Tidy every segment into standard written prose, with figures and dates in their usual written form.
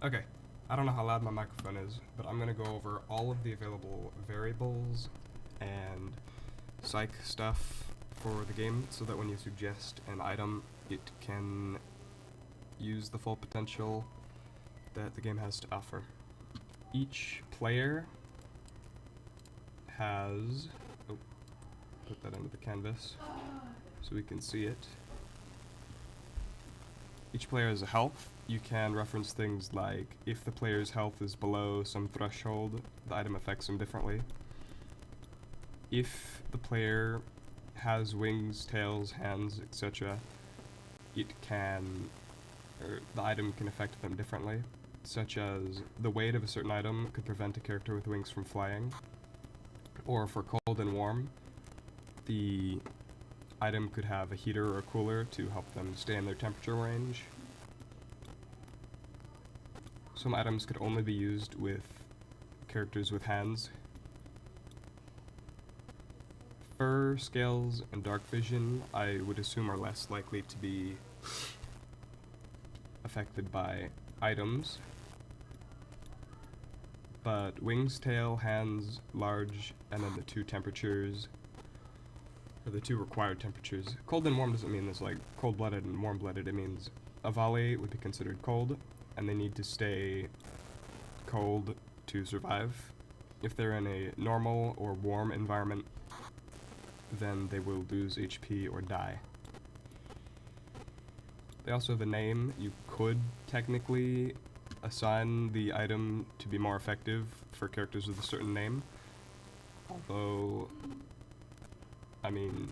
Okay, I don't know how loud my microphone is, but I'm going to go over all of the available variables and psych stuff for the game so that when you suggest an item, it can use the full potential that the game has to offer. Each player has... Oh, put that into the canvas so we can see it. Each player has a health. You can reference things like if the player's health is below some threshold, the item affects him differently. If the player has wings, tails, hands, etc., it can, or the item can affect them differently, such as the weight of a certain item could prevent a character with wings from flying, or for cold and warm, the item could have a heater or a cooler to help them stay in their temperature range. Some items could only be used with characters with hands. Fur, scales, and dark vision I would assume are less likely to be affected by items. But wings, tail, hands, large, and then the two temperatures, or the two required temperatures. Cold and warm doesn't mean there's like cold-blooded and warm-blooded. It means a volley would be considered cold, and they need to stay cold to survive. If they're in a normal or warm environment, then they will lose HP or die. They also have a name. You could technically assign the item to be more effective for characters with a certain name, although, I mean,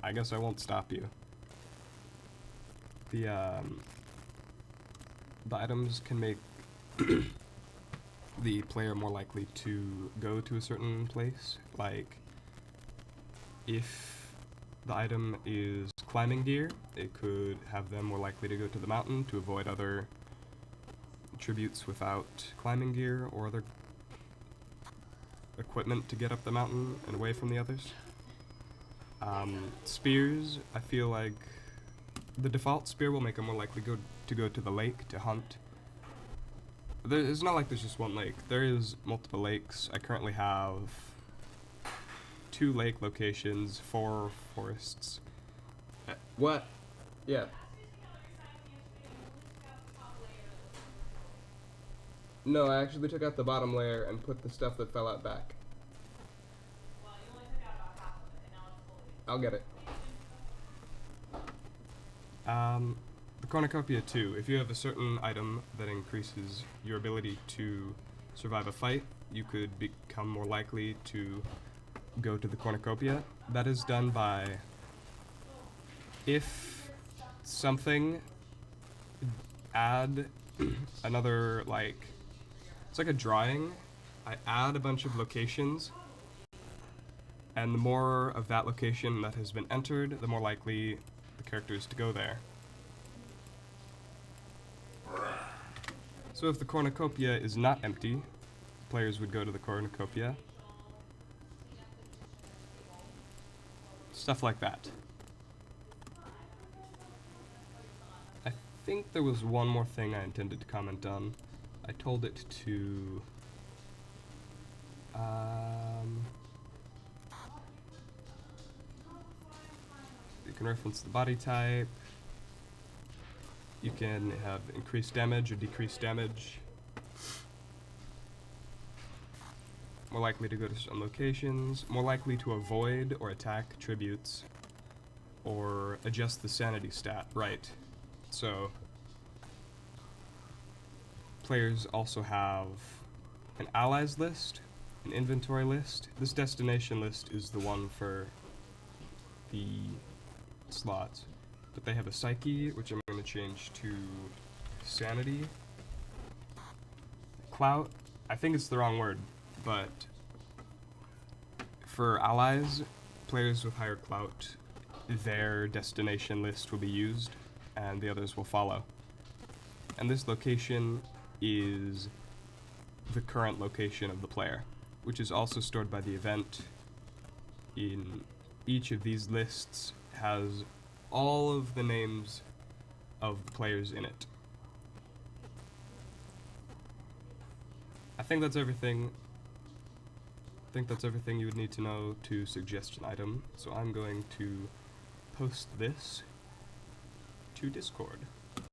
I guess I won't stop you. The items can make the player more likely to go to a certain place. Like, if the item is climbing gear, it could have them more likely to go to the mountain to avoid other tributes without climbing gear or other equipment to get up the mountain and away from the others. Spears, I feel like the default spear will make them more likely to go to the lake to hunt. It's not like there's just one lake. There is multiple lakes. I currently have 2 lake locations, 4 forests. What? Yeah. No, I actually took out the bottom layer and put the stuff that fell out back. I'll get it. The cornucopia too. If you have a certain item that increases your ability to survive a fight, you could become more likely to go to the cornucopia. That is done by if something add another, like, it's like a drawing. I add a bunch of locations, and the more of that location that has been entered, the more likely the character is to go there. So if the cornucopia is not empty, players would go to the cornucopia. Stuff like that. I think there was one more thing I intended to comment on. I told it to... you can reference the body type. You can have increased damage or decreased damage. More likely to go to some locations. More likely to avoid or attack tributes. Or adjust the sanity stat. Right. So, players also have an allies list, an inventory list. This destination list is the one for the slots. But they have a psyche, which I'm going to change to sanity. Clout, I think it's the wrong word, but for allies, players with higher clout, their destination list will be used, and the others will follow. And this location is the current location of the player, which is also stored by the event. In each of these lists has all of the names of the players in it. I think that's everything. I think that's everything you would need to know to suggest an item. So I'm going to post this to Discord.